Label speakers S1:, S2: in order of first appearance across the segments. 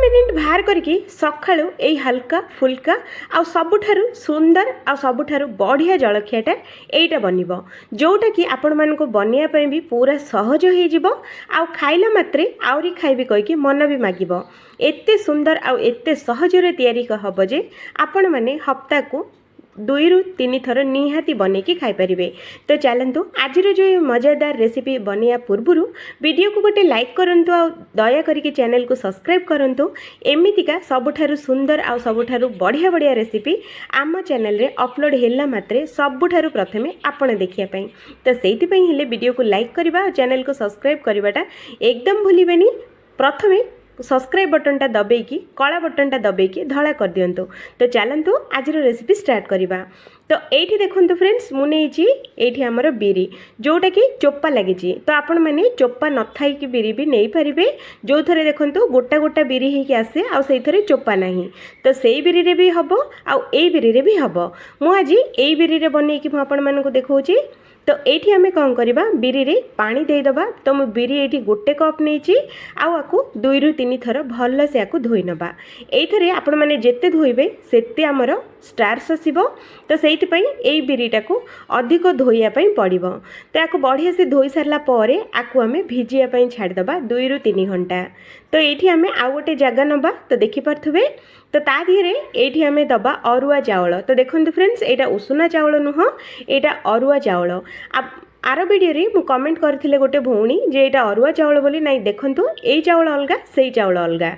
S1: Minute बाहर करके सकाळु एई हल्का फुल्का आ सबुठारु सुंदर आ सबुठारु बढ़िया जलखियाटा एईटा बनिबो जोटा कि आपण मानको बनिया पई भी पूरा सहज हो जिवो आ खाइला मात्रे आउरी खाइबे कहि कि मन भी मागिबो एते सुंदर आ एते सहज रे तयारी हबो जे आपण माने हप्ता को 2 ରୁ 3 थर निहाती बनैकी खाई पारिबे। तो चलतु आज जो मजेदार रेसिपी बनिया पूर्व वीडियो को गोटे लाइक करंतु आ दया करके चैनल को सब्सक्राइब करंतु एमितिका सबुठारु सुंदर आ सबुठारु बढ़िया बढ़िया रेसिपी आम चैनल रे अपलोड होला मात्रे सबुठारु प्रथमे आपण देखिया पई। तो सेति पई हेले वीडियो को लाइक करबा चैनल को सब्सक्राइब करबाटा एकदम भूलिबेनी। प्रथमे सब्सक्राइब बटन टा दबेकी कला बटन टा दबेकी धला कर दियंतु। तो चलतु आज रेसिपी स्टार्ट करवा। तो एठी देखंतु फ्रेंड्स मु नेइची एठी हमर बिरी जोटा कि चोपा लागिची। तो आपण माने चोपा न थाई कि बिरी भी नहीं पारिबे जो थरे देखंतु गोटा गोटा बिरी हे कि आसे आ सेई थरे चोपा नाही। तो सेई बिरी रे भी हबो आ एई बिरी रे भी हबो। मु आज एई बिरी रे बनै कि आपण मानको देखौची। तो एठी हमें कौन करवा बिरी रे पानी दे दबा। तो मु बिरी एठी गोटे कप नेइची आकु 2 ରୁ 3 थर भल से आकु धोई नबा। एइथरे आपण माने जेते धोइबे सेते हमर स्टार्च आसीबो। तो सेइति पई एई बिरीटा को अधिक धोइया पई पड़िबो। तो आकु बढ़िया से धोई सारला परे आकु हमें भिजिया पई छाड़ दबा 2 ରୁ 3 घंटा। तो एठी हमें आउ गोटे जगह नबा। तो देखि परथुबे तो ता धीरे एठी हमें दबा अरुआ चावल। तो देखंतु फ्रेंड्स एटा उषुना चावल नुह एटा अरुआ चावल। आर वीडियो रे मु कमेंट करथिले गोटे भौणी जे एटा अरुआ चावल बोली नहीं देखंतु एई चावल अलगा सेई चावल अलगा।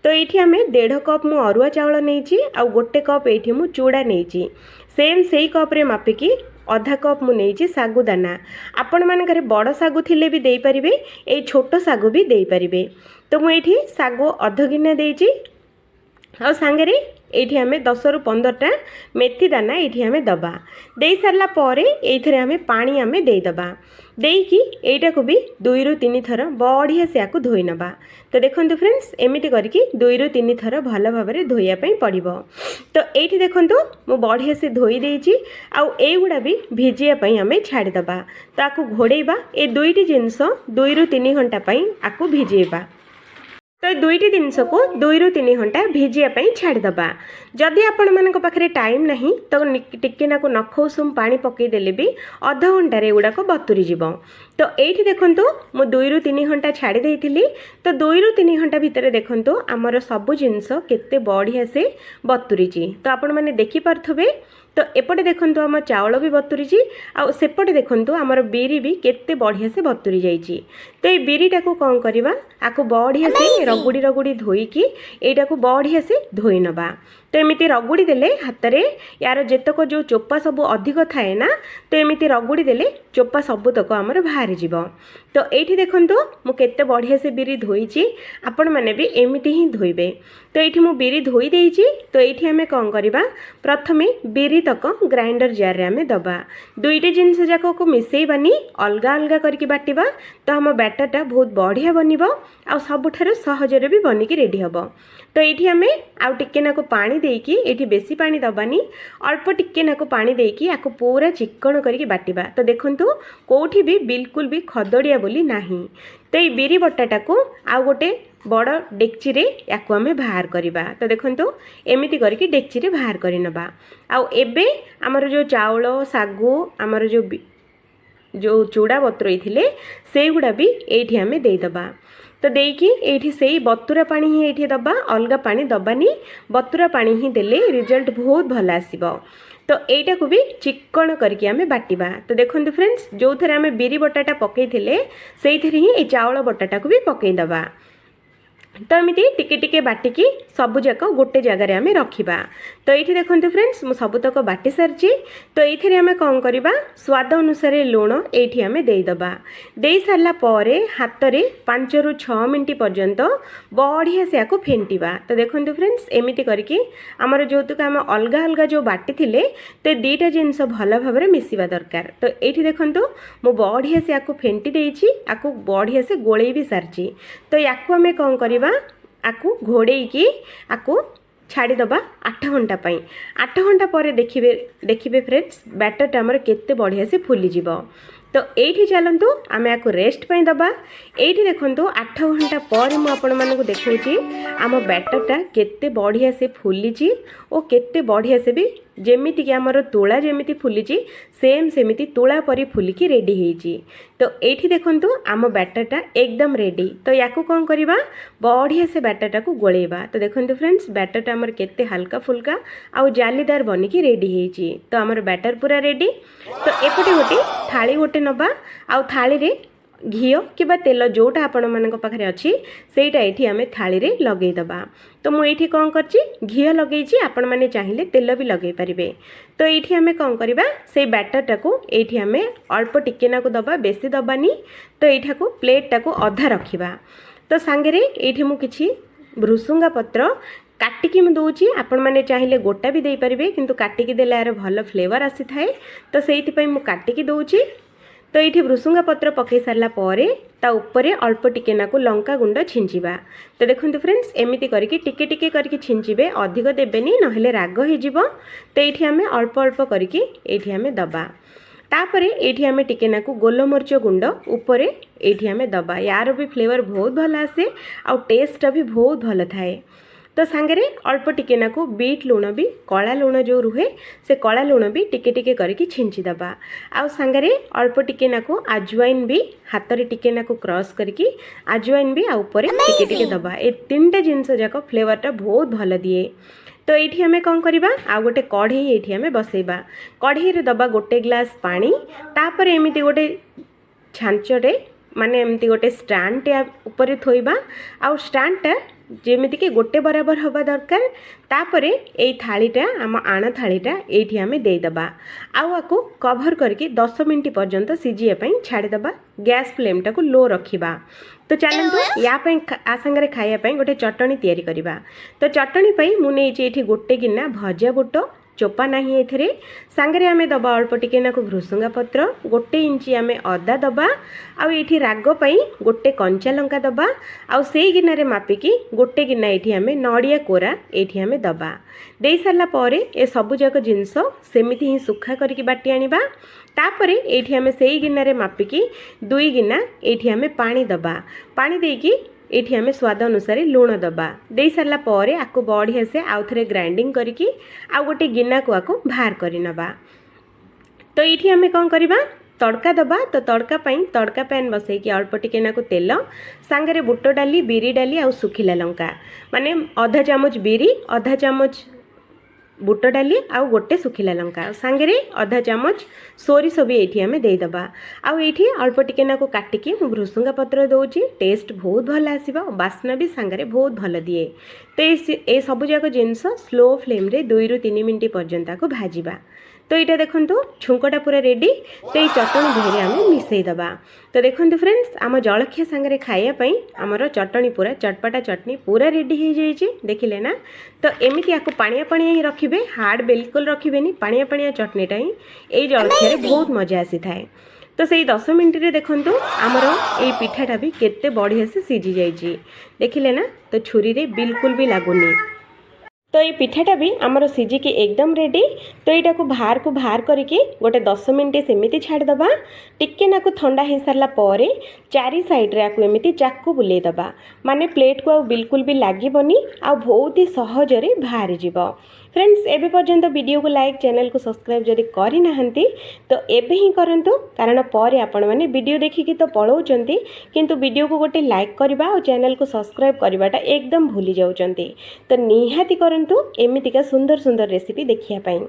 S1: तो एठी हमें 1.5 कप मु अरुआ चावल नेइची आ गोटे कप एठी मु चूड़ा नेइची सेम सेई कप रे मापिकी आधा कप मु नेइची सागु दाना। आपण मानकरे बड़ सागु थिले भी देई परिबे एई छोटो सागु भी देई परिबे। तो मु एठी सागु अध गिना देइची आ सांगरे एठी हमें 10 ରୁ 15टा मेथी दाना एठी हमें दबा दे सारला परे एथरे हमें पानी हमें दे दबा देकी एटा को भी 2 ରୁ 3 थर बढ़िया से आकु धोई नबा। तो देखंतु फ्रेंड्स एमिति करके 2 ରୁ 3 थर भल भाबरे धोइया पई पड़िबो। तो एठी देखंतु मु बढ़िया से धोई देइची आ ए गुडा भी भिजिया पई हमें छाड़ दबा। तो आकु घोड़ेबा ए दुईटी जिंस 2 ରୁ 3 घंटा पई आकु भिजेबा। तो दुईटी जिनस को 2 ରୁ 3 घंटा भिजिया पई छाड़ दबा। जदि आपण मानक पाखरे टाइम नहीं तो टिके नाकु नख उषुम पानी पकई देले भी अध घंटा रे गुडा को बतुरी जिवो। तो एठी देखंतु मु 2 ରୁ 3 घंटा छाड़ी देइथिली। तो 2 ରୁ 3 घंटा भितरे देखंतु हमर सब जिनस केते बढ़िया से बतुरीची। तो आपण माने देखि परथबे। तो एपटे देखंतु आम चावल भी बतुरीची आ सेपटे देखंतु आमर बिरी भी केते बढ़िया से बतुरी जाइची। तो ये बिरीटा को कौन करवा आकु बढ़िया से रगुड़ी रगुड़ी धोईकी एटा को बढ़िया से धोई नबा। तो एमिति रगुड़ी देले हाथ रे यार जेतक जो चोपा सब अधिक थाए ना तो एमिति रगुड़ी देले चोपा सबुतक आमर बाहरी जीवो। तो एठी देखंतु मु केते बढ़िया से बिरी धोईची आपण माने भी एमिति ही धोइबे। तो एठी मु बिरी धोई देइची। तो एठी हमें कौन करवा प्रथमे बिरी तक ग्राइंडर जार रे हमें दबा दुईटे जिनस जाको को मिसेइबानी अलगा अलगा करके बाटिबा। तो हम बैटरटा बहुत बढ़िया बनिबो आ सबुठारे सहज रे भी बनिकी रेडी हबो। तो एठी हमें आउ टिके नाको पानी देकी एठी बेसी पानी दबानी अल्प टिके नाको पानी देकी आको पूरा चिक्कण करके बाटिबा। तो देखंतु कोठी भी बिल्कुल भी खदड़िया बोली नाही। तो ये बिरी बट्टाटा को आउ गोटे बड़ डेक्ची रे याको हमें बाहर करवा। तो देखंतु एमिति करके डेक्ची रे बाहर करि नबा। आउ एबे हमर जो चावल सागु हमर जो चूड़ा बतुरई थिले से गुडा भी एठी हमें दे दबा। तो देकी एठी सेई बतुरा पानी ही एठी दबा अलगा पानी दबानी बतुरा पानी ही देले रिजल्ट बहुत भल आसीबो। तो एटा को भी चिक्कण करके हमें बाटिबा। तो देखंतु फ्रेंड्स जो थरे हमें बिरी बटाटा पकई थिले सेई थरे ही ए चावल बटाटा को भी पकई दबा। तो एमती टिके टिके बाटिकी सबु जाक गोटे जगार आम रखा। तो ये देखो फ्रेंड्स मु सबुतक बाटी सारी। तो ये आम कौन करवा स्वाद अनुसार लुण ये आम देदबा दे सारा पर हाथ में 5 ରୁ 6 मिनट पर्यंत बढ़िया से आपको फेंटिबा। तो देखो फ्रेंड्स एमती करके आमर जो आम अलग अलग जो बाटी थिले तो दीटा जिनस भल भाव मिसवा दरकार। तो ये देखो मु बढ़िया से आपको फेंटी देइछि आपको बढ़िया से गोले भी सारी। तो या आम कौन करवा आकु घोड़ेकी आकु छाड़ीदबा 8 घंटा पाई। 8 घंटा पर देखिए फ्रेंड्स बैटरटा आमर केते बढ़िया से फुली जीवो। तो ये चलतु आम या रेस्ट पर दबा। ये देखो 8 घंटा पर मुझे देखा आम बैटरटा केते बढ़िया से फुली और केते बढ़िया से भी जेमिति कि आमर तुला जेमिति फुली सेम सेमिति तुला परी फुलिकी रेडी होईची। तो ये देखो आम बैटरटा एकदम रेडी। तो या कौन करवा बढ़िया से बैटरटा को गोलेबा। तो देखो फ्रेंड्स बैटरटा आमर केते हल्का फुल्का आउ जालीदार बनिकी रेडी होईची। तो आमर बैटर पूरा रेडी। तो एपटे गोटे थाली गोटे नबा आउ थाली रे घी कि तेल जोटा आपण मान पाखे अच्छी सेटा ये आम थाली रे लगे दबा। तो मुझे कौन कर घी लगे आपण मैंने चाहिए तेल भी लगे पारे। तो ये आम कौन करवा से बैटरटा को ये आम अल्प टिकेना को दबा बेसी दबानी। तो यहाँ को प्लेटा को अधा रखा। तो सांगे ये मुझे भृसुंगा पत्र काटिकी मुझे दूची आपण मैंने चाहिए गोटा भी दे पारे किंतु काटिकी देला यार भल फ्लेवर आसी थाए। तो से मुझे काटिकी दूची। तो ये भृसुंगा पत्र पकई सारा पर ता उपरे अल्प टिकेना को लंका गुंड छिंचिबा। तो देखो फ्रेंड्स एमती करके टिके टिके करके छिंचिबे अधिक देबेनी नहेले राग हो। तो ये आम अल्प अल्प करके ये आम दबा। तापर ये आम टिकेना को गोलमरीच गुंड उपरे ये आम दबा। यार भी फ्लेवर बहुत भल आसे आ टेस्ट भी बहुत भल थाए। तो सांगे अल्प टिकेना को बीट लुण भी कला लुण जो रुहे से कला लुण भी टिके टिके करके छिंची दबा। आउ सांगे अल्प टिकेना को आजवाइन भी हाथ में टिकेना को क्रॉस करके आजवाइन भी ऊपर टिके टिके दबा। ए तीनटा जिनस जाक फ्लेवरटा बहुत भल दिए। तो ये आम कौन करवा आ गोटे कढ़ई ये आम बसैबा। कढ़ई रे दबा गोटे ग्लास पानी तापर एमती गोटे छांचटे माने एमती गोटे स्टैंड ऊपर थोइबा। आउ स्टैंडटा जेमिति कि गोटे बराबर हवा दरकार। तापर ये थालीटा आम आण थालीटा ये आम देदबा। आको कभर करके 10 मिनट पर्यंत सीझापी छाड़ीदबा। गैस फ्लेमटा को लो रखा। तो चलतु या आ सांगे खायापी गोटे चटनी तैयारी करवा। तो चटनी मुझे गोटे गिना भजा बुट चोपा नहीं एथिरे सांगे आम दबा अल्प टिकेना को भृसुंगा पत्र गोटे इंची आम अदा दबा। आउ ये राग पई गोटे कंचा लंका दबा। आउ से गिनारे मापिकी गोटे गिना ये आम नड़िया कोरा ये आम दबा। दे सारा पर ए सबु जाक जिनस सेमिति ही सुखा करके बाटी आनिबा। तापर ये आम से गिनारे मापिकी 2 गिना ये आम पानी दबा। पानी देकी ये आम स्वाद अनुसार लुण दबा। दे सारा पर आपको बढ़िया से आउ थे ग्राइंडिंग करके आउ गोटे गिना को आपको बाहर कर नबा। तो ये आम कौन करवा तड़का दबा। तो तड़का तड़का पैन बसैकी अल्प टिकेना को तेल सांगे बुट डाली बिरी डाली आउ सुखिला लंका माने आधा चामच बिरी आधा चामच बुट डाली आउ गोटे सुखिला लंका सांगे आधा चामच सोरिष भी ये आम देदबा। आउ ये अल्प टिकेना को काटिकी मु भृसुंगा पत्र दौची टेस्ट बहुत भल आसीबा बास्ना भी सांगे बहुत भल दिए। तो ये सबु जाक जिनस स्लो फ्लेम रे 2 ରୁ 3 मिनट पर्यंत को भाजिबा। तो ये देखो छुंकटा पूरा रेडी। तो ये चटनी देहरे आम मिसईदबा। तो देखो फ्रेंड्स आम जलखिया सांगे खायापी आमर चटनी पूरा चटपटा चटनी पूरा रेडी हो जाइए देखिले ना। तो एमती आपको पानिया पानिया ही रखिए हार्ड बिल्कुल रखिए पानिया पानिया चटनीटा ही ये जलखिया बहुत मजा आसी थाए। तो से 10 मिनट रे देखंतु आमर ये पिठाटा भी केते बढ़िया से सीझी जाइए देखिले ना। तो छुरी रे बिल्कुल भी लागुनी। तो ये पिठाटा भी आमर सीझिकी एकदम रेडी। तो यहाँ को बाहर करके गोटे 10 मिनट सेमती छाड़ीदबा। टिके नाकु ठंडा हो सारा पर 4 साइड्रे आपको एमती चाकू बुलेदबा माने प्लेट को बिल्कुल भी लगभग आ बहुत ही सहजरे बाहरी जीव। फ्रेंड्स एबे पर्यंत वीडियो को लाइक चैनल को सब्सक्राइब जदि करि नाहंती तो एबे ही करंतु कारण पर आपण माने वीडियो देखिकी तो पळौचंती किंतु वीडियो को गोटे लाइक करबा और चैनल को सब्सक्राइब करबाटा एकदम भूली जाउचंती। तो निहाती करंतु एमितिका सुंदर सुंदर रेसिपी देखिया पाई।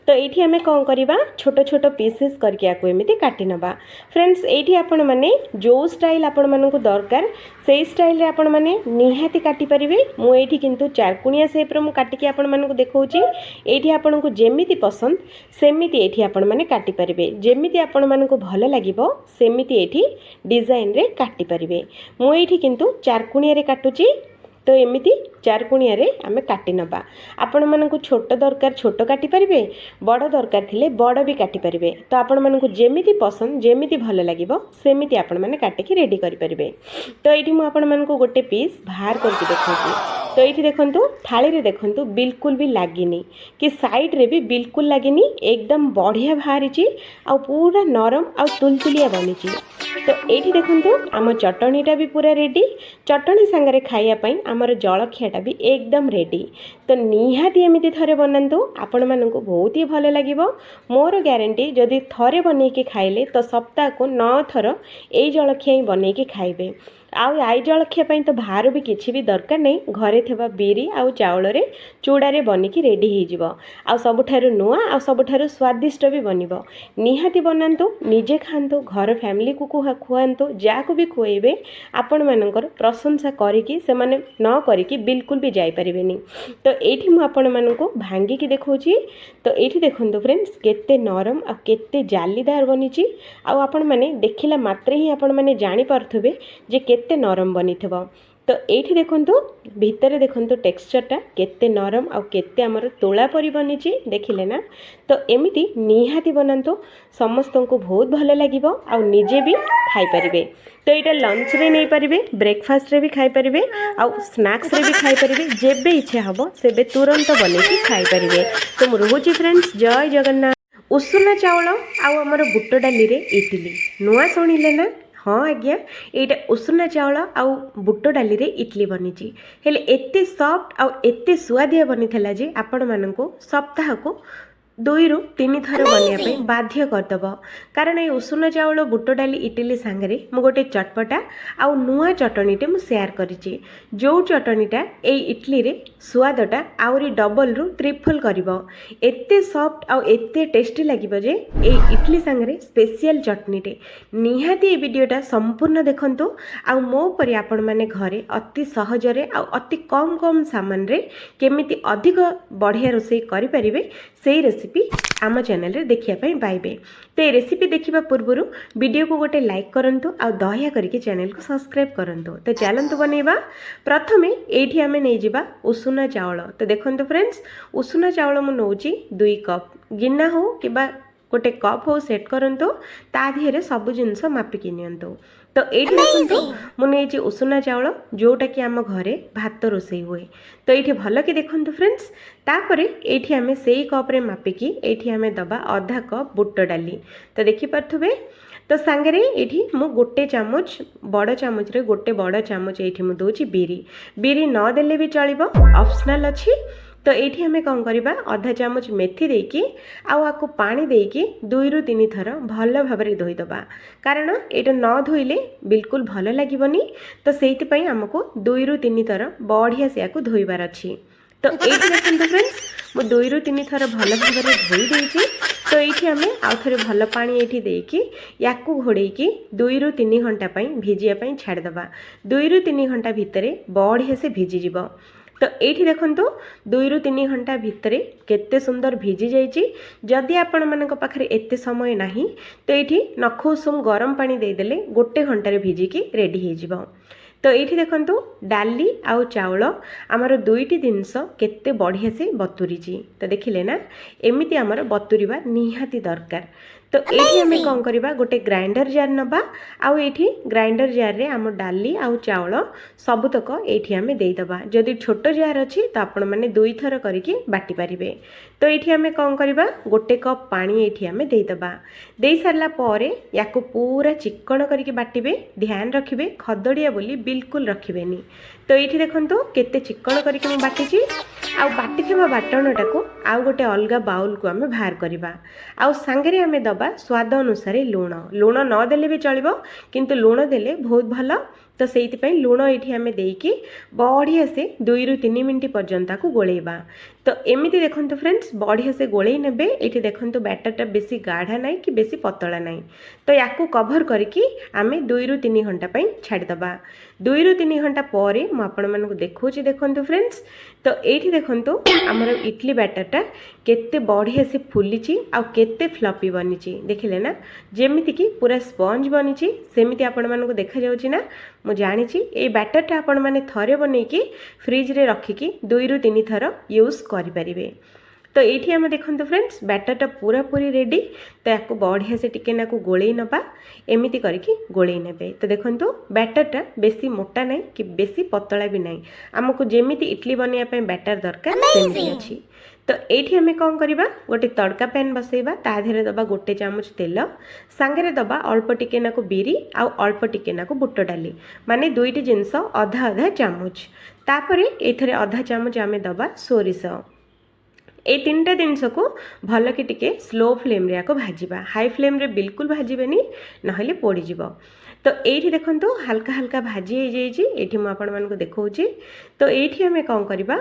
S1: तो ये आम कौन करवा छोट छोट पीसेस करके आपको एमती काटी नबा। फ्रेंड्स ये आपण मैंने जो स्टाइल आपण मानक दरकार से स्टाइल आपण मैंने निहाती काटी पारिबे। मु एठी किंतु चारकुणिया शेप रो मु काटिकी आपण मानक देखौची। एठी आपण को जेमिति पसंद सेमिति एठी आपण माने काटी पारिबे जेमिति आपण मानक भल लागिबो सेमिति एठी डिजाइन रे काटी पारिबे। मु एठी किंतु चारकुणिया रे काटुची। तो एमती चारकुणिया रे आमे काटी नबा। आपण मानकु छोट दरकार छोट काटी पारिबे बड़ दरकार थिले बड़ भी काटी पारिबे। तो आपण मानकु जेमिति पसंद जेमिति भल लागिबो सेमिति आपण माने काटिकी रेडी करि पारिबे। तो एठी मु आपण मानकु गोटे पीस बाहर करके देखौची। तो ये देखंतु थाली रे देखंतु बिल्कुल भी लागिनी कि साइड रे भी बिल्कुल लागिनी एकदम बढ़िया बाहरी आ पूरा नरम आ तुलतुलिया बनी। तो ये देखंतु आम चटनीटा भी पूरा रेडी चटनी सांगरे खाइया पई आमर जलखियाटा भी एकदम रेडी। तो निहाती एमिति थरे बनातु आपण मानकु बहुत ही भल लागिबो मोर ग्यारंटी जदि थरे बनैकी खाइले तो सप्ताह को 9 थर एई जलखिया ही बनैकी खाइबे। आउ आई जलखिया पई तो बाहर भी किछि भी दरकार नहीं घरे थेबा बिरी आउ चाउल रे चूड़ा रे बनिकी रेडी हो जिवो आ सबुठारु नुआ आ सबुठारु स्वादिष्ट भी बनिबो। निहाती बनातु निजे खांतु घर फैमिली को खुआंतु जाको भी खुएबे आपण मानकर प्रशंसा करिकी से माने न करिकी बिल्कुल भी जाई परिबेनी। तो एठी मु आपण मानकु भांगी की देखौची। तो एठी देखंतु फ्रेंड्स केते नरम आ केते जालीदार बनिची आ आपण माने देखिला मात्रे ही आपण माने जानि पारथबे जे केते नरम बनी थबो। तो ये देखंतु भितर देखंतु टेक्सचरटा केते नरम आ केते हमर तोला परी बनीची देखिले ना। तो एमिति निहाती बनांतु समस्त को बहुत भल लागिबो आ निजे भी खाई परिबे। तो ये लंच रे नहीं पारिबे ब्रेकफास्ट रे भी खाई परिबे आ स्नैक्स रे भी खाई परिबे जेबे इच्छा हबो सेबे तुरंत बनेकी खाई परिबे। तो रोहुची फ्रेंड्स जय जगन्नाथ। उषुना चावल आउ हमर बुट डाली रे इडली नुआ सुनिले ना। हाँ आज्ञा यहाँ उषुना चावल आउ बुट डाली रे इडली बनीची हेले एते सॉफ्ट आउ एते सुआदिया बनी थला जे आपण माननको सप्ताह को 2 ରୁ 3 थर बनवाई बाध्य करदेव। कारण ये उषुना चावल बुट डाली इडली सांगरे मु गोटे चटपटा आउ नुआ चटनीटे मु शेयर करिछि जो चटनीटा ए इडली रे स्वादटा आउरी डबल रु ट्रिपल करिवो। एते सॉफ्ट आउ एते टेस्टी लागिबो जे ए इडली सांगरे स्पेशल चटनीटे निहाती ए वीडियोटा संपूर्ण देखंतु आउ मो परि आपण माने घरे अति सहजरे आउ अति कम कम सामान रे केमिति अधिक बढ़िया रोषेई करि परिबे सेही रेसिपी आम चैनल रे देखिया पई पाइबे। तो ये रेसिपी देखिबा पूर्वरु वीडियो को गोटे लाइक करंतु आ दया करके चैनल को सब्सक्राइब करंतु। तो चलंतु बनेबा प्रथमे एठी आमे नै जिबा उषुना चावल। तो देखंतु फ्रेंड्स उषुना चावल मु नौची 2 कप गिन्ना हो किबा गोटे कप हो सेट करंतु ता धीरे सब जिनस मापिकी नियंतु। तो ये देखो मुझे उषुना चावल जोटा कि आम घरे भात रोषे हुए। तो ये भल कि देखो फ्रेंड्स तापर ये आम से कप्रे मापिकी ये आम दबा आधा कप बुट डाली। तो देखिपे तो सांगरे ये मु गोटे चामच बड़ चामच रे गोटे बड़ चामच ये मुझे दूची बिरी बिरी न देले भी चलिबो ऑप्शनल अच्छी। तो ये आम कौन करवा आधा चामच मेथी देकी आपको पानी देकी 2 ରୁ 3 थर भल भाव धोईदबा कारण ये न धोइले बिल्कुल भल लगिबनी। तो से आमको 2 ରୁ 3 थर बढ़िया से आपको धोइबार अच्छी। तो ये देखते फ्रेंड्स मु 2 ରୁ 3 थर भल भाव धोई देइछि। तो ये आम आउ थे भल पानी ये देकी या घोड़ेकी 2 ରୁ 3 घंटा भिजिया छाड़दबा 2 ରୁ 3 घंटा भितर बढ़िया से भिजिज। तो ये देखंतु 2 ରୁ 3 घंटा भितर केते सुंदर भिजी जाइए। जदि आपण मानक पाखरे एते समय नाही तो ये नखउसुम गरम पानी देदेले गोटे घंटे भिजिकी रेडी हो जिवो। तो ये देखंतु डाली आउ चावल आमर 2टी जिनस केते बढ़िया से बतुरीची। तो देखिले ना एमिति आमर बतुरीबा निहाती दरकार। तो ये आम कौन करवा गोटे ग्राइंडर जार नबा आउ ये ग्राइंडर जार रे आम डाली आउ चावल सबुतक ये आम देदबा। जदि छोट जार अच्छी तो आपण मैंने 2 थर करके बाटी पारिबे। तो ये आम कौन करवा गोटे कप पानी ये आम देदबा दे सारा पर या पूरा चिक्कण करके बाटिबे ध्यान रखिबे खदड़िया बोली बिल्कुल रखिबेनी। तो ये देखंतु केते चिक्कण करके मु बाटिची आउ बाटी थिबा बाटणटा को आउ गोटे अलगा बाउल को आम बाहर करवा आउ सांगरे आम दबा स्वाद अनुसार लुण लुण न देले भी चलिबो किंतु लुण देले बहुत भल। तो से लुण ये आम देकी बढ़िया से 2 ରୁ 3 मिनट पर्यंत को गोलेबा। तो एमिति देखंतु फ्रेंड्स बढ़िया से गोले नेबे। ये देखंतु बैटरटा बेसी गाढ़ा नाई कि बेसी पतला नाई। तो याकू कभर करके आम 2 ରୁ 3 घंटा छाड़दबा 2 ରୁ 3 घंटा पर मुझे देखौची देखंतु फ्रेंड्स। तो ये देखंतु आमर इडली बैटरटा केते बढ़िया से फुलीची आ केते फ्लफी बनीची देखिले ना जेमिति कि पूरा स्पंज बनीची सेमिति आपण मानकु देखा जाउची ना। मु जानिची ए बैटरटा आपण माने थरे बनेकी फ्रिज रे रखिकी 2 ରୁ 3 थर यूज करि परिबे। तो ये आम देखो फ्रेंड्स बैटरटा पूरा पूरी रेडी। तो या बढ़िया से टिके ना गोले नवा एमती करके गोले ने। तो देखो बैटरटा बेसी मोटा ना कि बेसी पतला भी ना, आमको जेमिति इडली बनवाई बैटर दरकार सेमती अच्छी। तो ये आम कौन करवा गोटे तड़का पैन बसैबा, ता देहरे दबा गोटे चामच तेल, सांगरे दबा अल्प टिके ना बिरी आउ अल्प टिके ना बुट डाली, माने दुईटी जिनस अधा अधा चामच। तापर ये अधा चामच आम दबा सोरिष। ये तीनटा जिनस को भल कि टिके स्लो फ्लेम रे आको भाजिबा, हाई फ्लेम रे बिल्कुल भाजिबेनी नहले पोड़ीजिब। तो ये देखो हल्का हल्का भाजी हो जाइए, ये मुझे आपण मानक देखौछि। तो ये आम कौन करवा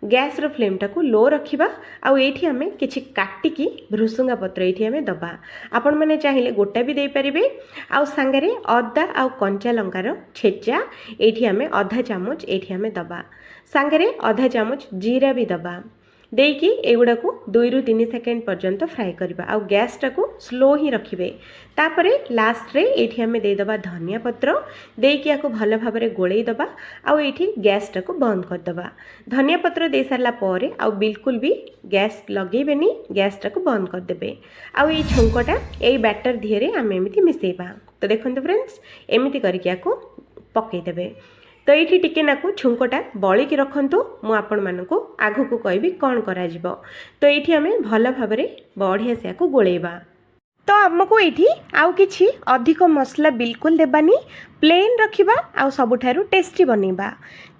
S1: गैस रो फ्लेम टाको लो रखिबा। आउ एठी हमें किछि काटिकी भृसुंगा पत्र एठी हमें दबा, आपण माने चाहिए गोटा भी दे परिबे। आउ सांगरे अदा आउ कंचा लंकार छेचा एठी हमें आधा चामच एठी हमें दबा, सांगरे आधा चामच जीरा भी दबा। देकी एगुड़ा को 2 ରୁ 3 सेकेंड पर्यंत फ्राए करबा। आउ गैस टाको स्लो ही रखिबे। तापरे लास्ट रे एठी हमें दे दबा धनिया पत्र, देकी याको भल भाबरे गोळेई दबा। आउ एठी गैस टाको बंद कर दबा। धनिया पत्र दे सारला परे आउ बिल्कुल भी गैस लगेबेनी, गैस टाको बंद कर देबे। आउ ए छुंकटा ए बैटर धिरे आमे एमिति मिसेबा। तो देखंतु फ्रेंड्स एमिति करके याको पकई देबे। तो ये टिके नाकू छुंकटा बलिकी रखंतु, मु आपण मानकू आगु को कहबी कौन करा जिवो। तो ये आम भल भाव बढ़िया से याको गोलेबा। तो आमको ये आउ किछि अधिक मसला बिल्कुल देबानी, प्लेन रखिबा आउ सबुठारु टेस्टी बनैबा।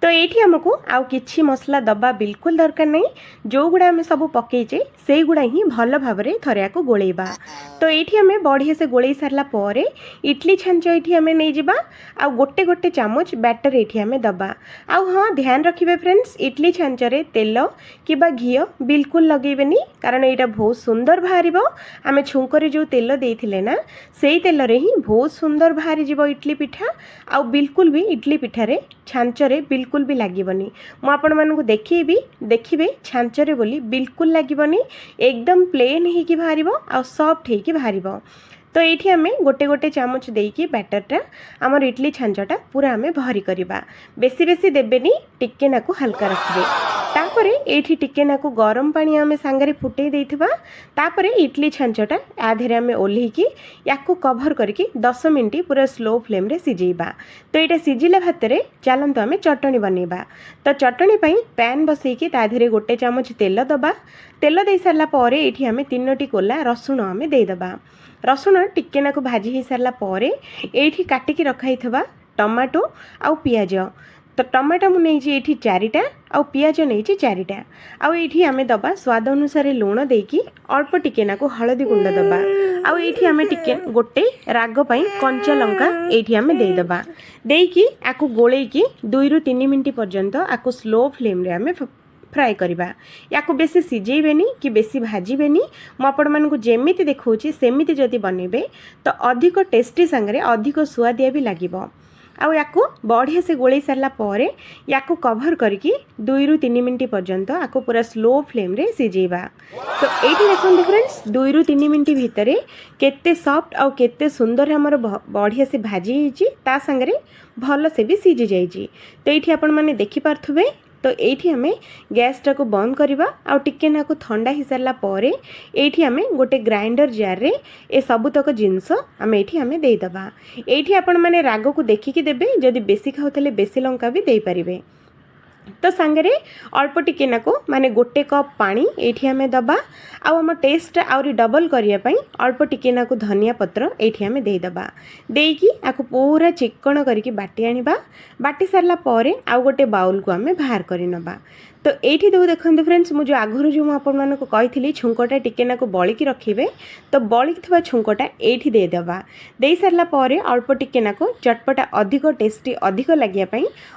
S1: तो ये आमको आउ किछि मसला दबा बिल्कुल दरकार नहीं, जो गुड़ा आम सब पकईचे से गुड़ा ही भल भाव थरे को गोलेबा। तो ये आम बढ़िया से गोले सारला परे इडली छांच ये आम नहीं जिबा, आउ गोटे गोटे चामच बैटर ये आम दबा। आउ हाँ ध्यान रखिबे फ्रेंड्स, इडली छांचरे तेल किबा घी बिल्कुल लगेबेनी, कारण यहाँ बहुत सुंदर बाहर। आम छुंकरे जो तेल देइथिले ना सेई तेल रे ही बहुत सुंदर बाहरी जीवो इडली पिठा। आउ बिल्कुल भी इडली पिठारे छांचरे बिल्कुल भी लागबनी। मु आपण मानकु देखिबी, देखिबे छांचरे बोली बिल्कुल लागबनी, एकदम प्लेन ही कि बाहरिबो आ सॉफ्ट ही कि बाहरिबो। तो ये आम गोटे गोटे चामच देकी बैटरटा आमर इडली छांचटा पूरा आम भरी करवा। बेसी बेसी देबेनी, टिके नाकु हल्का रखिबे। तापरे एठी टिके नाकु गरम पानी आम सांगरे फुटई देइथिबा। तापरे इडली छांचटा आधेरे आम ओल्हेकी याकु कभर करके 10 मिनिट पूरा स्लो फ्लेम रे सिझेइबा। तो ये सिझिला भातरे चलंतु आम चटणी बनेबा। तो चटणी पई पैन बसैकी ताधेरे गोटे चामच तेल दबा। तेल दे सारला परे एठी आम 3टी कोला रसुण आम देदबा। रसुण टिके नाकु भाजी हो सारा परे एठी काटिकी रखाई टमाटो आउ पियाज। तो टमाटो मु नहीं ये 4टा आउ पियाज नहीं 4टा। आउ ये आम दबा स्वाद अनुसार लुण देकी अल्प टिके नाकु हलदी गुंड दबा। आउ ये आम टिके गोटे राग पई कंचा लंका ये आम देदबा। देकी आकु गोलेकी 2 ରୁ 3 मिनिट पर्यंत आकु स्लो फ्लेम रे आम फ्राए करवा। या बेसी सिझेबेनी कि बेसी भाजबेनी, मुझे जेमिति देखौछि सेमिति जदि बनैबे तो अधिक टेस्टी सांगरे अधिक सुआदिया भी लागिबो। आउ याकु बढ़िया से गोले सारला परे याकु कभर करके 2 ରୁ 3 मिनिट पर्यंत आकु पूरा स्लो फ्लेम रे सिझेबा। तो एठी देखो फ्रेंड्स 2 ରୁ 3 मिनिट भितरे केते सॉफ्ट आउ केते सुंदर हमर बढ़िया से भाजी हिची, ता सांगरे भल से भी सिझी जाइछि। तो एठी आपण माने देखि पारथुबे। तो ये आम गैस टाको बंद करवा। आउ टिके नाकु ठंडा हो सारा परे एठी आम गोटे ग्राइंडर जार रे ए सबुतक जिनस आम एठी आम देदबा। एठी आपण माने राग को देखिकी देबे, जदि बेसी खाउतले बेसी लंका भी दे पारिबे। तो सांगरे अल्प टिके नाकु माने गोटे कप पानी एठी आम दबा। आउ आम टेस्ट आउरी डबल करिया पई अल्प टिके नाकु धनिया पत्र एठी आम देदबा। देकी आकु पूरा चिक्कण करके बाटी आनिबा। बाटी सारला परे आउ गोटे बाउल को आम बाहर करि नबा। तो ये देखते फ्रेंड्स मुझे आगुरी जो आपको कही छुंकटा टिके नाकु बलिकी रखिए। तो बलिकी छुंकटा ये देदेबा। दे सारा अल्प टिके नाकु चटपटा अधिक टेस्टी अधिक लगे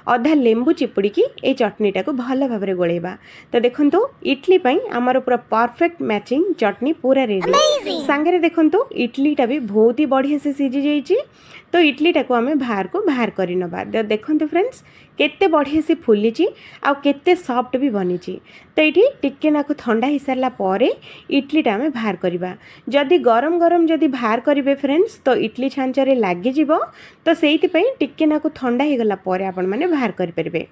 S1: अधा लेंबू चिपुड़ी ये चटनीटा को भल भाव गोलेबा। तो देखो इडली आमर पूरा परफेक्ट मैचिंग चटनी पूरा रेडी। सांगरे देखो इडलीटा भी बहुत ही बढ़िया से सिझी जाइए। तो इडलीटा को आम बाहर कर नबा। देखो फ्रेंड्स केते बढ़िया से फुली आउ केते सॉफ्ट भी बनी। तो ये टिके नाकु ठंडा हो सारा परे इडलीटा आम बाहर करवा। जदि गरम गरम जदि बाहर करेंगे फ्रेंड्स तो इडली छांचरे लगिज। तो से टिके नाकु ठंडा हो गला परे आपण माने बाहर करें।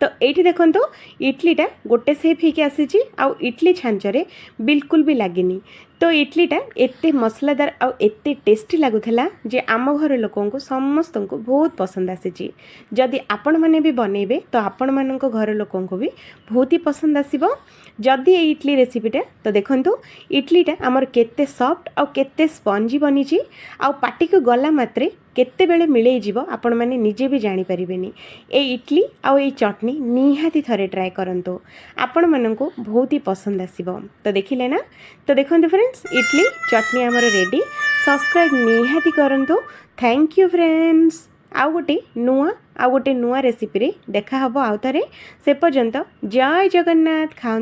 S1: तो ये देखो इडलीटा गोटे सेप होके आसी आउ इडली छांचरे बिल्कुल भी लगिनी। तो इडलीटा एते मसलादार आउ एते टेस्टी लगुला जे आम घर लोक समस्त को बहुत पसंद आसी। जदि आपण मैंने भी बनइबे तो आपण मान घर लोक भी बहुत ही पसंद आसीबो। जदि ये इडली रेसिपीटा तो देखंतु इडलीटा आमर केते सॉफ्ट आउ केते स्पंजी बनीची आउ पाटी को गला मात्रे केते बेले मिलई जीवो आपण माने निजे भी जानि परिबेनी। ए इडली आउ ए चटनी निहाती थरे ट्राए करंतु आपण माननको बहुत ही पसंद आसीबो। तो देखिले ना, तो देखंतु फ्रेंड्स इडली चटनी आमर रेडी। सब्सक्राइब निहाती करंतु। Thank you friends. आउ गोटे नुआ रेसिपी रे देखा हबो आउ थरे। से पर्यंत जय जगन्नाथ। खाओ।